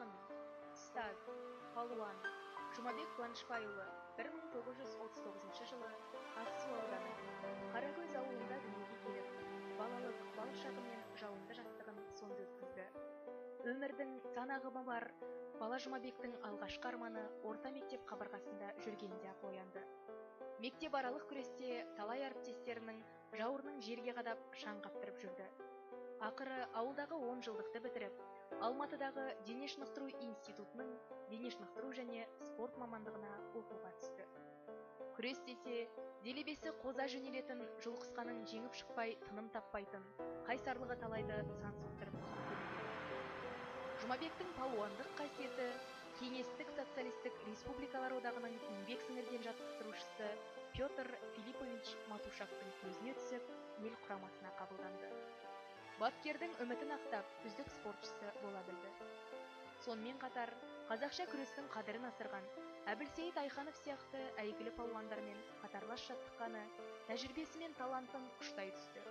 ақын, ұстаз, палуан Жұмабек Қуанышбайұлы 1939 жылы Ақсу ауданы Қаракөз ауылында дүниеге келіп, балалық бал шағы мен жалынды жастығын сонда өткізді. Өмірдің сан ағымы бар бала Жұмабектің алғашқы арманы орта мектеп қабырғасында жүргенде-ақ оянды. Мектеп аралық күресте талай әріптестерінің жауырынын жерге қадап шаң қаптырып жүрді. Ақыры ауылдағы 10 жылдықты бітіріп, Алматыдағы дене шынықтыру институтының дене шынықтыру және спорт мамандығына оқуға түсті. Күрес десе, делебесі қоза жөнелетін жұлқысқанын жеңіп шықпай тыным таппайтын, қайсарлығы талайды сан соқтырып көрген. Жұмабектің палуандық қасиеті Кеңестік социалистік республикалар одағының еңбек сіңірген жаттықтырушысы Петр Филиппович Матушактың көзіне түсіп, ел құрамасына қабылданды. Бапкердің үмітін ақтап, үздік спортшысы бола білді. Сонымен қатар, қазақша күрестің қадірін асырған Әбілсейіт Айханов сияқты әйгілі палуандармен қатарлас жаттыққаны, тәжірибесі мен талантын құштай түсті.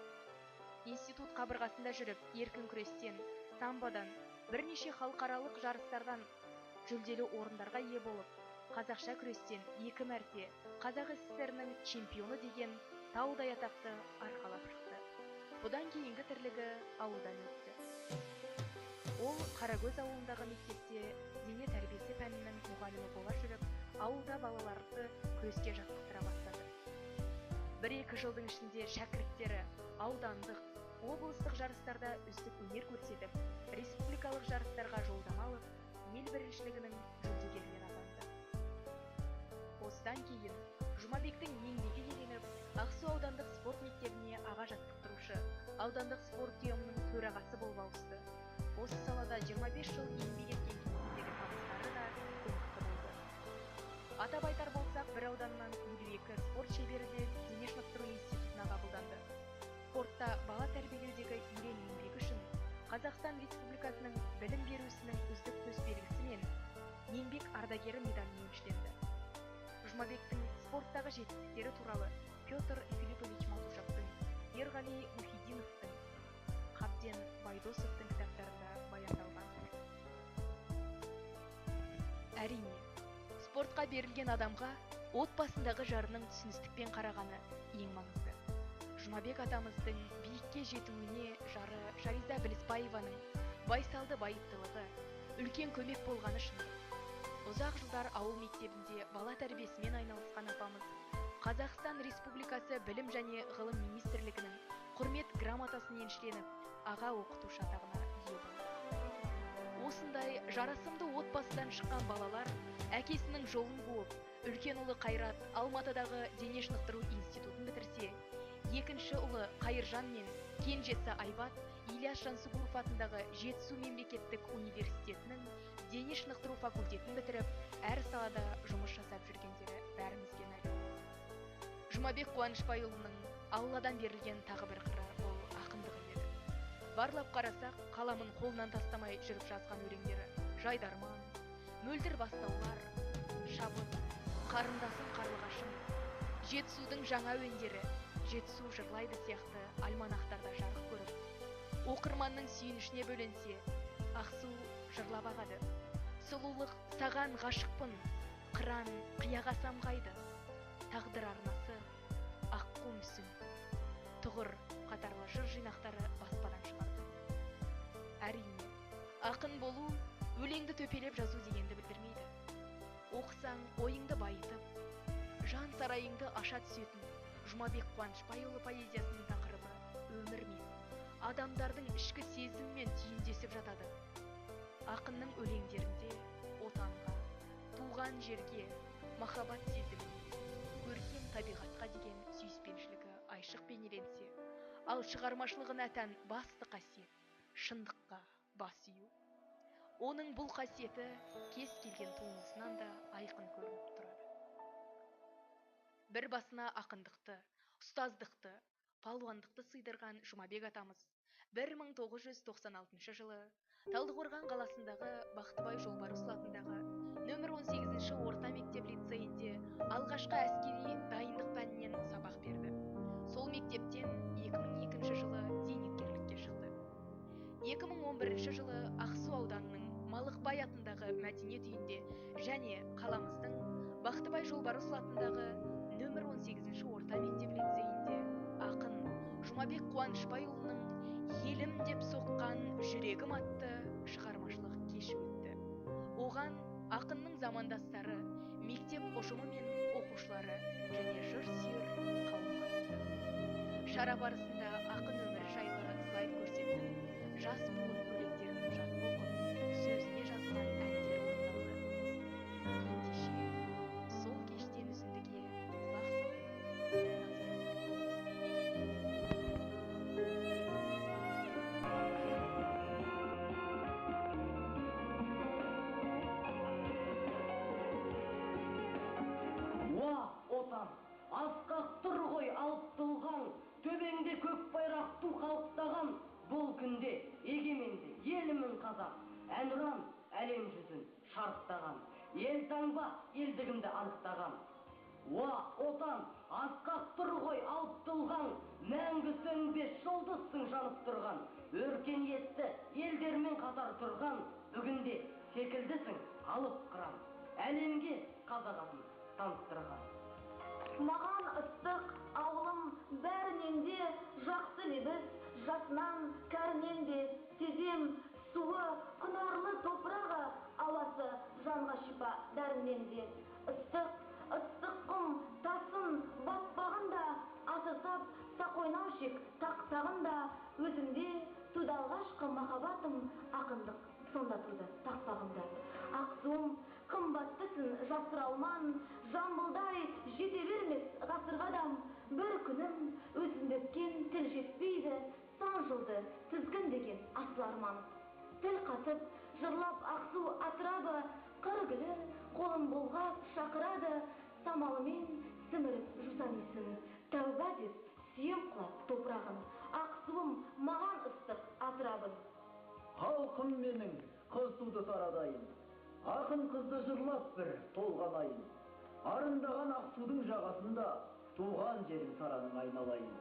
Институт қабырғасында жүріп, еркін күрестен, самбодан, бірнеше халықаралық жарыстардан жүлделі орындарға ие болып, қазақша күрестен 2 мәрте Қазақ СССР-ның чемпионы деген таудай атақты арқалап шықты. Бұдан кейінгі тірлігі ауылдан өтті. Ол Қаракөз ауылындағы мектепте дене тәрбиесі пәнінің мұғалімі бола жүріп, ауылда балаларды күреске жаттықтыра бастады. 1-2 жылдың ішінде шәкірттері аудандық, облыстық жарыстарда үздік өнер көрсетіп, республикалық жарыстарға жолдама алып, ел біріншілігінің жүлдегерлері атанды. Осыдан кейін Жұмабектің еңбегі еленіп, Ақсу аудандық спорт мектебіне аға жаттықтырушы, аудандық спорт ұйымының төрағасы болып ауысты. Осы салада 25 жыл еңбек еткен кезіндегі табыстары да көрнекті болды. Атап айтар болсақ, бір ауданнан 52 спорт шебері де дене шынықтыру институтына қабылданды. Спортта бала тәрбиелеудегі ерен еңбегі үшін Қазақстан Республикасының білім беру ісінің үздік төсбелгісі мен еңбек ардагері медалімен еншіленді. Жұмабектің спорттағы жетістіктері туралы Петр Филиппович Матушактың, Ерғали Мухиддиновтың, Қабден Байдосовтың кітаптарында баяндалған. Әрине, спортқа берілген адамға отбасындағы жарының түсіністікпен қарағаны ең маңызды. Жұмабек атамыздың биікке жетуіне жары Жариза Білісбаеваның байсалды байыптылығы үлкен көмек болғаны шын. Ұзақ жылдар ауыл мектебінде бала тәрбиесімен айналысқан апамыз Қазақстан Республикасы білім және ғылым министрлігінің құрмет грамотасын еншіленіп, аға оқытушы атағына ие болды. Осындай жарасымды отбасыдан шыққан балалар әкесінің жолын қуып, үлкен ұлы Қайрат Алматыдағы дене шынықтыру институтын бітірсе, екінші ұлы Қайыржан мен кенжесі Айбат Ильяс Жансүгіров атындағы Жетісу мемлекеттік университетінің дене шынықтыру факультетін бітіріп, әр салада жұмыс жасап жүргендері бәрімізге мәлім. Жұмабек Қуанышбайұлының Алладан берілген тағы бір қыры ол ақындығы еді. Барлап қарасақ, қаламын қолынан тастамай жүріп жазған өлеңдері Жайдарман, Мөлдір бастаулар, Шабыт, Қарындасым қарлығашым, Жетісудың жаңа өндері, Жетісу жырлайды сияқты альманақтарда жарық көріп, оқырманның сүйінішіне бөленсе, Ақсу жырлап ағады. Сұлулық саған ғашықпын, қыран қияға самғайды, тағдыр арнасы, аққу мүсін, тұғыр қатарлы жыр жинақтары баспадан шығарды. Әрине, ақын болу өлеңді төпелеп жазу дегенді білдірмейді. Оқысаң ойыңды байытып, жан сарайыңды аша түсетін Жұмабек Қуанышбайұлы поэзиясының тақырыбы өмір мен адамдардың ішкі сезіммен түйіндесіп жатады. Ақынның өлеңдерінде отанға, туған жерге, махаббат сезіміне, көркем табиғатқа деген сүйіспеншілігі айшық бейнеленсе, ал шығармашылығына тән басты қасиет шындыққа бас ию. Оның бұл қасиеті кез келген туындысынан да айқын көрініп тұрады. Бір басына ақындықты, ұстаздықты, палуандықты сыйдырған Жұмабек атамыз 1996 жылы Талдықорған қаласындағы Бақтыбай Жолбарыс атындағы нөмір 18-ші орта мектеп лицейінде алғашқы әскери дайындық пәнінен сабақ берді. Сол мектептен 2002 жылы зейнеткерлікке шықты. 2011 жылы Ақсу ауданының Малық Ықбай атындағы мәдениет үйінде және қаламыздың Бақтыбай Жолбарысұлы атындағы нөмір 18-ші орта мектеп лицейінде ақын Жұмабек Қуанышбайұлының «Елім деп соққан жүрегім» атты шығармашылық кеші өтті. Оған ақынның замандастары, мектеп ұжымы мен оқушылары және жыр сүйер қауым қатысты. Шара барысында ақын өмірі жайлы слайд көрсетіліп, жас буын өлеңдерін жатқа оқып, сөзіне жазылған әндер орындалды. Ендеше сол кештен үзіндіге құлақ салып, отан, асқақ тұр ғой алып тұлғаң, төбеңде көк байрақ ту қалықтаған, бұл күнде егеменді елімін қазақ, әнұран әлем жүзін шарықтаған, елтаңба елдігімді анықтаған. Уа, отан, асқақ тұр ғой алып тұлғаң, мәңгі сөнбес жұлдызсың жанып тұрған, өркениетті елдермен қатар тұрған, бүгінде секілдісің алып қыран, әлемге қазақ атын таныстырған. Маған ыстық ауылым бәрінен де жақсы лебіз, жасынан кәрінен де сезем суы, құнарлы топырағы, ауасы жанға шипа дәрінен де. Ыстық құм тасын батпағында, асырсап сақойнау шек тақсағында, өзімде туды алғашқы махаббатым, ақындық сонда туды тақпағында. Ақсуым қымбаттысын жасыра алман, жамбылдай жете бермес ғасырға дам. Бір күнім өзімді өткен тіл жетпейді, сан жылды тізгін деген асыл арман. Тіл қатып, жырлап ақсу атырабы, қыр гүлі қолын бұлғап шақырады, самалымен сіміріп жусан исін, тәуба деп сүйем құлап топырағын, ақсуым маған ыстық атырабын. Халқым менің қыз туды сарадайын, ақын қызды жырлап бір толғанайын, арындаған ақсудың жағасында туған жерің сараның айналайын.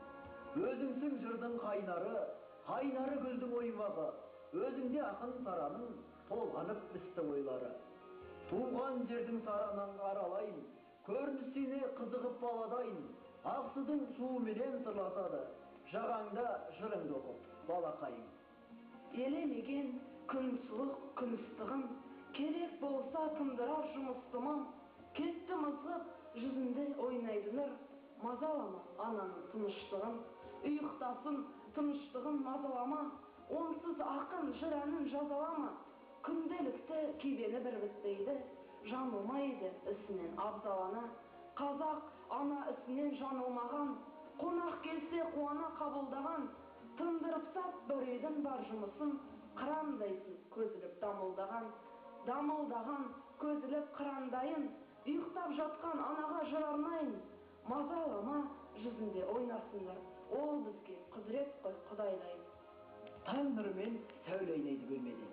Өзіңсің жырдың қайнары, қайнары гүлдің оймағы, өзіңде ақын сараның толғанып пісті ойлары. Туған жердің саранын аралайын, көрінісіне қызығып баладайын, ақсудың суыменен сырласады, жағаңда жырыңды оқып балақайын. Елемеген күн суық күн ыстығын, керек болса тындырар жұмыстымын, кетті мызғып жүзінде ойнайды нұр, мазалама ананың тыныштығын, ұйықтасын тыныштығын мазалама, онсыз ақын жыр әнін жазалама. Күнделікті кебені бір бітпейді, жаңылмайды ісінен абзалана. Қазақ ана ісінен жаңылмаған, қонақ келсе қуана қабылдаған, тындырып сап бір үйдің бар жұмысын, қырандайсың көзіліп дамылдаған көзіліп қырандайын, ұйықтап жатқан анаға жыр арнайын. Мазалама жүзінде ойнарсыңдар, ол бізге құдірет қой құдайдайын. Таң нұрымен сәуле ойнайды бөлмеде,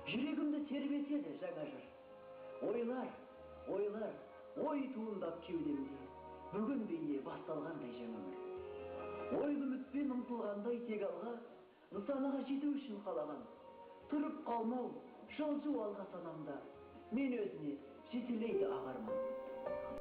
жүрегімді тербетеді жаңа жыр. Ойлар, ой туындап кеудемде, бүгін бейне басталғандай жаңа өмір. Ойлы үмітпен ұмтылғандай тек алға, нысанаға жету үшін қалаған, тұрып қалмау, жылжу алға санамда, мен өзіне жетелейді ағарман.